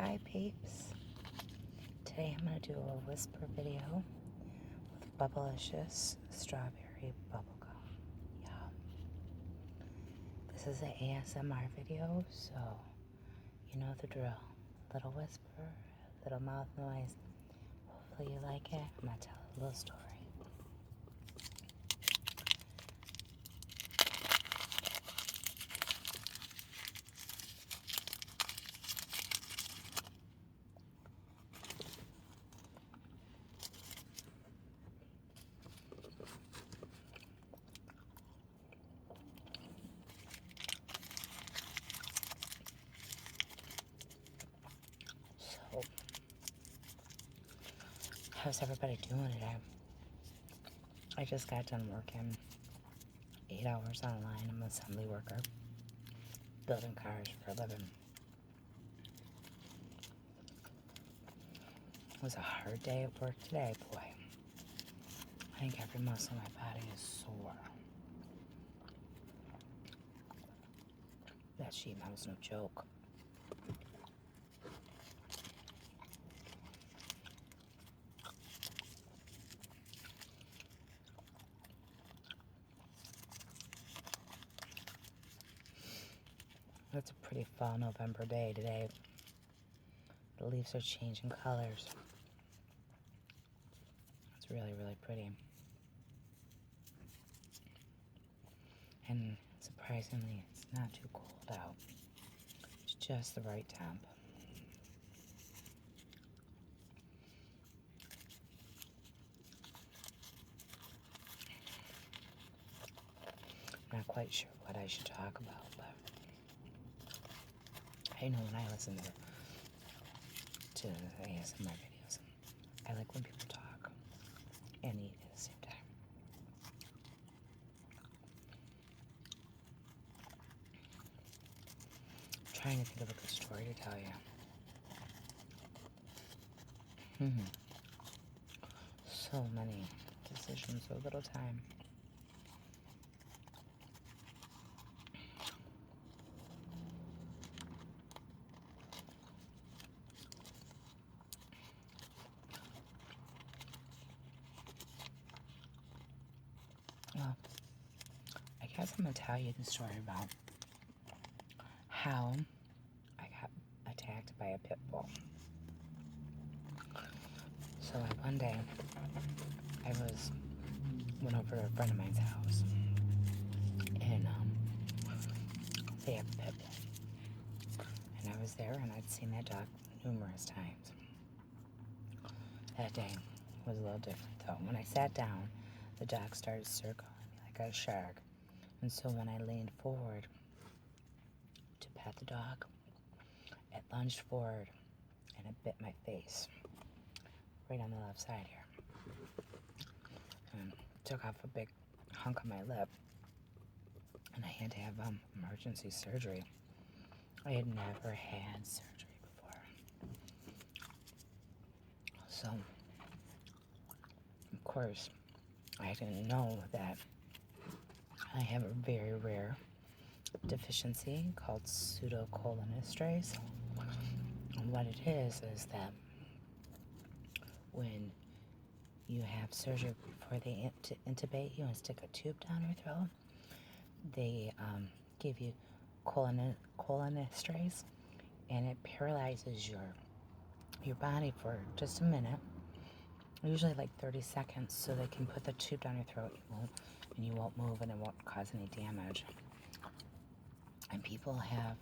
Hi peeps. Today I'm going to do a whisper video with Bubblicious Strawberry Bubblegum. Yeah. This is an ASMR video, so you know the drill. Little whisper, little mouth noise. Hopefully you like it. I'm going to tell a little story. So, how's everybody doing today? I just got done working 8 hours online. I'm an assembly worker, building cars for a living. It was a hard day at work today, boy. I think every muscle in my body is sore. That sheet metal's no joke. It's a pretty fall November day today. The leaves are changing colors. It's really, really pretty. And surprisingly, it's not too cold out. It's just the right temp. Not quite sure what I should talk about, but I know when I listen to ASMR videos, I like when people talk and eat at the same time. I'm trying to think of a good story to tell you. So many decisions, so little time. Well, I guess I'm going to tell you the story about how I got attacked by a pit bull. So like one day, I went over to a friend of mine's house, and they have a pit bull. And I was there, and I'd seen that dog numerous times. That day was a little different, though. When I sat down, the dog started circling me like a shark. And so when I leaned forward to pet the dog, it lunged forward and it bit my face, right on the left side here. And took off a big hunk of my lip, and I had to have emergency surgery. I had never had surgery before. So, of course, I didn't know that I have a very rare deficiency called pseudocholinesterase. And what it is that when you have surgery before they intubate you and stick a tube down your throat, they give you cholinesterase, and it paralyzes your body for just a minute, usually like 30 seconds, so they can put the tube down your throat and you won't move and it won't cause any damage. And people have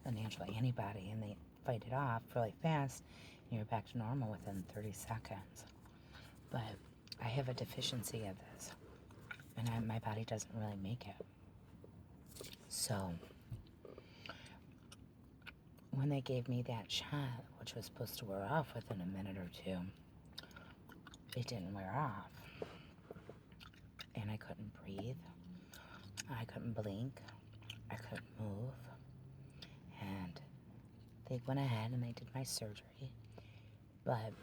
a natural antibody and they fight it off really fast, and you're back to normal within 30 seconds. But I have a deficiency of this, and my body doesn't really make it. So when they gave me that shot, which was supposed to wear off within a minute or two, it didn't wear off. And I couldn't breathe. I couldn't blink. I couldn't move. And they went ahead and they did my surgery. But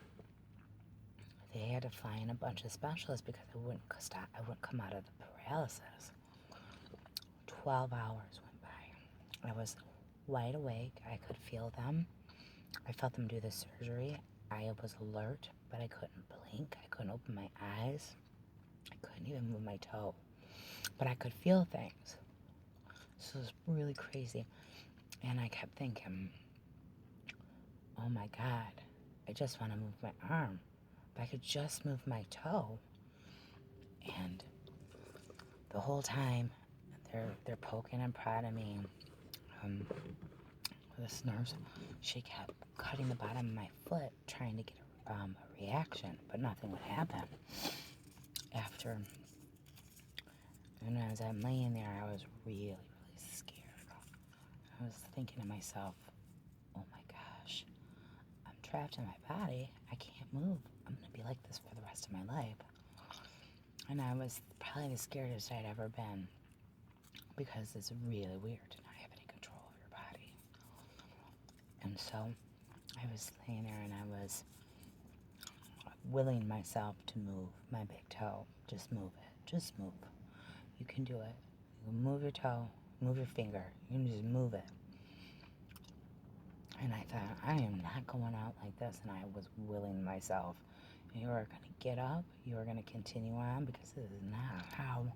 they had to fly in a bunch of specialists because I wouldn't stop. I wouldn't come out of the paralysis. 12 hours went by. I was wide awake. I could feel them. I felt them do the surgery. I was alert, but I couldn't blink. I couldn't open my eyes. I couldn't even move my toe. But I could feel things. So it was really crazy. And I kept thinking, oh my God, I just want to move my arm. If I could just move my toe. And the whole time, they're poking and prodding me. This nurse, she kept cutting the bottom of my foot, trying to get a reaction, but nothing would happen. After, and as I'm laying there, I was really, really scared. I was thinking to myself, oh my gosh, I'm trapped in my body. I can't move. I'm going to be like this for the rest of my life. And I was probably the scariest I'd ever been, because it's really weird to not have any control of your body. And so I was laying there and I was willing myself to move my big toe. Just move it. Just move. You can do it. You can move your toe, move your finger. You can just move it. And I thought, I am not going out like this. And I was willing myself. You are going to get up. You are going to continue on, because this is not how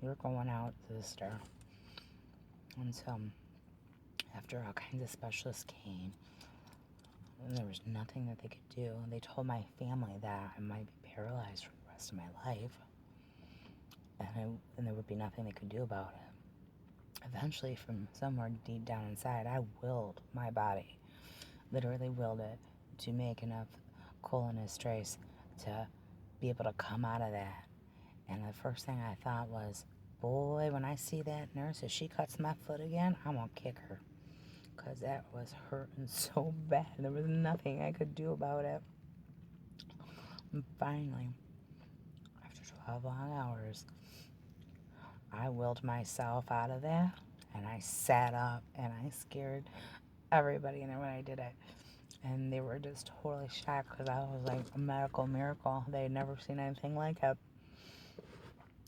you're going out, sister. And so after all kinds of specialists came, there was nothing that they could do. They told my family that I might be paralyzed for the rest of my life, and there would be nothing they could do about it. Eventually, from somewhere deep down inside, I willed my body, literally willed it, to make enough cholinesterase to be able to come out of that. And the first thing I thought was, boy, when I see that nurse, if she cuts my foot again, I'm going to kick her. Because that was hurting so bad. There was nothing I could do about it. And finally, after 12 long hours, I willed myself out of that, and I sat up, and I scared everybody in there when I did it. And they were just totally shocked, because I was like a medical miracle. They had never seen anything like it.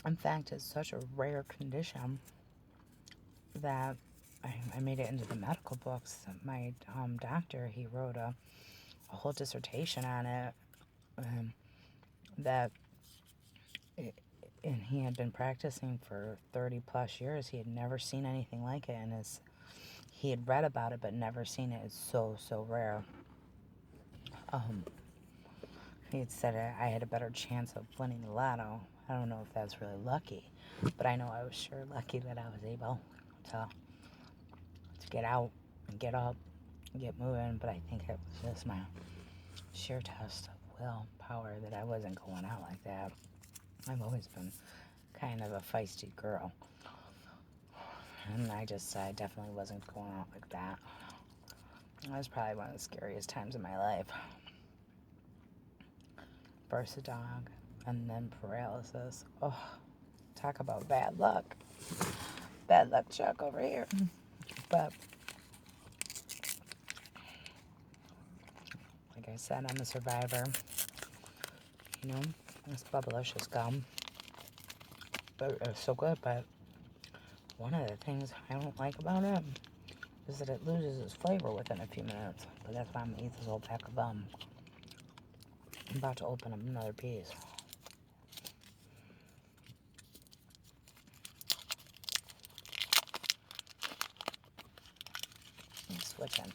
In fact, it's such a rare condition that I made it into the medical books. My doctor, he wrote a whole dissertation on it, that and he had been practicing for 30 plus years. He had never seen anything like it, and he had read about it but never seen it. It's so rare. He had said I had a better chance of winning the lotto. I don't know if that's really lucky, but I know I was sure lucky that I was able to get out and get up and get moving. But I think it was just my sheer test of willpower that I wasn't going out like that. I've always been kind of a feisty girl, and I definitely wasn't going out like that. That was probably one of the scariest times of my life. First a dog, and then paralysis. Oh, talk about bad luck. Bad luck Chuck over here. But like I said, I'm a survivor. You know, it's Bubblicious gum. But it's so good, but one of the things I don't like about it is that it loses its flavor within a few minutes. But that's why I'm gonna eat this whole pack of gum. I'm about to open up another piece. I'm switching.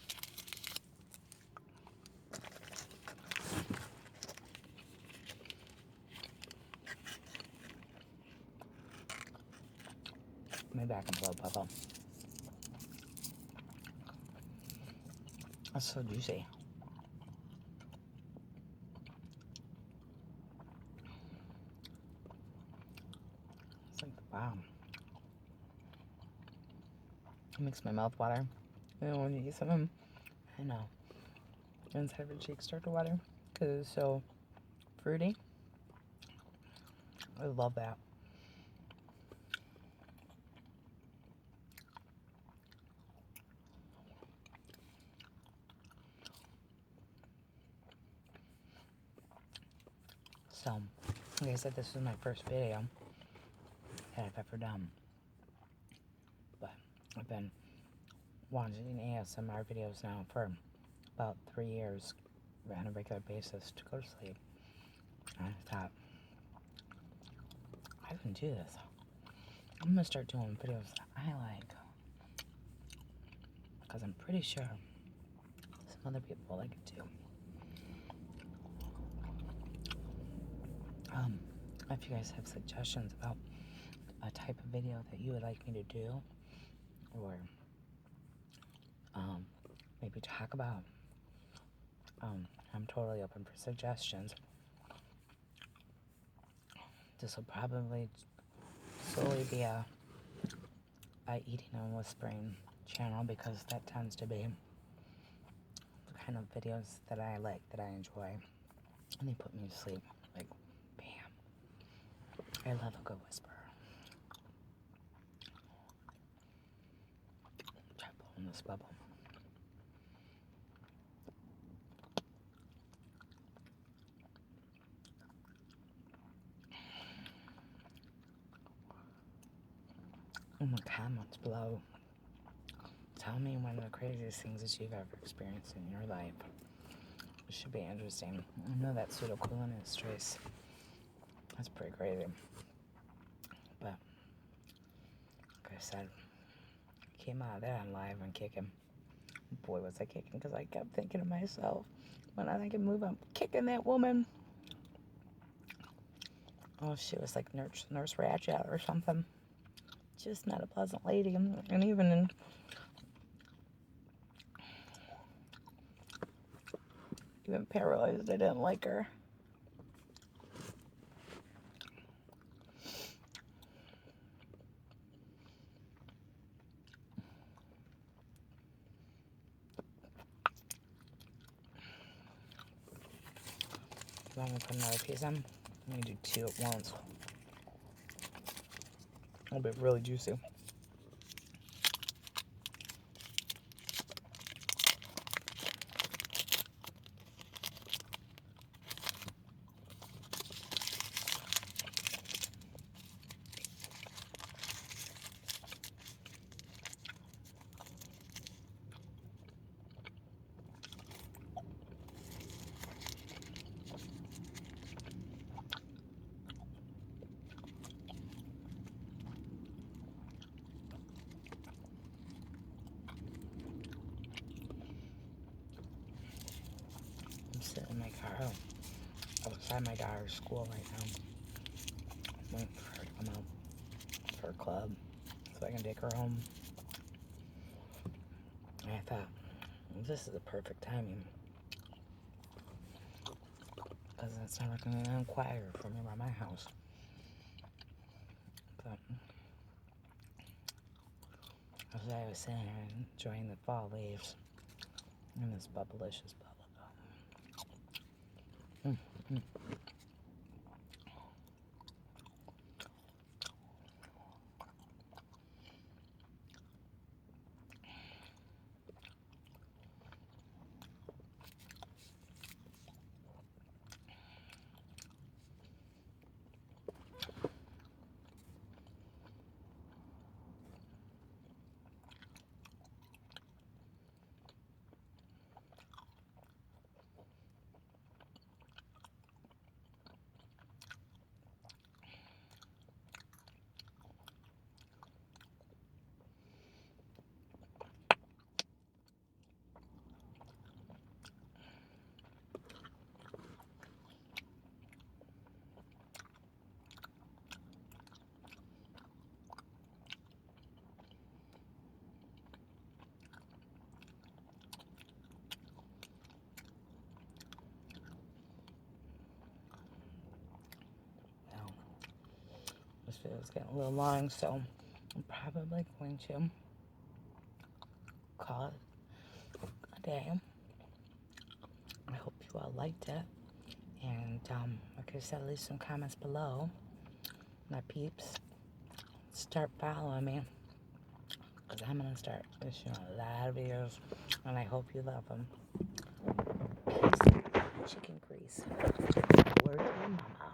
Maybe I can blow bubble. That's so juicy. It's like the bomb. It makes my mouth water. You know, when you eat something, I know. Inside of your cheeks start to water because it's so fruity. I love that. So, like I said, this is my first video that I've ever done. But I've been watching ASMR videos now for about 3 years on a regular basis to go to sleep. And I thought, I can do this. I'm gonna start doing videos that I like, because I'm pretty sure some other people like it too. If you guys have suggestions about a type of video that you would like me to do, or maybe talk about, I'm totally open for suggestions. This will probably solely be a eating and whispering channel, because that tends to be the kind of videos that I like, that I enjoy, and they put me to sleep. Like, bam. I love a good whisper. Try blowing this bubble. In the comments below, tell me one of the craziest things that you've ever experienced in your life. It should be interesting. I know that pseudocooliness trace, that's pretty crazy. But, like I said, I came out of that on live and kicking. Boy, was I kicking, because I kept thinking to myself, when I can move, I'm kicking that woman. Oh, she was like Nurse Ratched or something. Just not a pleasant lady. And even paralyzed, I didn't like her. You want me to put another piece in? I'm going to do 2 at once. It'll be really juicy. I'm sitting in my car outside my daughter's school right now. I'm waiting for her to come out for a club so I can take her home. And I thought, well, this is the perfect timing, because it's never going to inquire for me around my house. But as I was saying, I'm enjoying the fall leaves and this bubblicious bubble. This video is getting a little long, so I'm probably going to call it a day. I hope you all liked it. And like I said, leave some comments below. My peeps, start following me, because I'm going to start issuing a lot of videos, and I hope you love them. Peace, chicken grease. Word to your mama.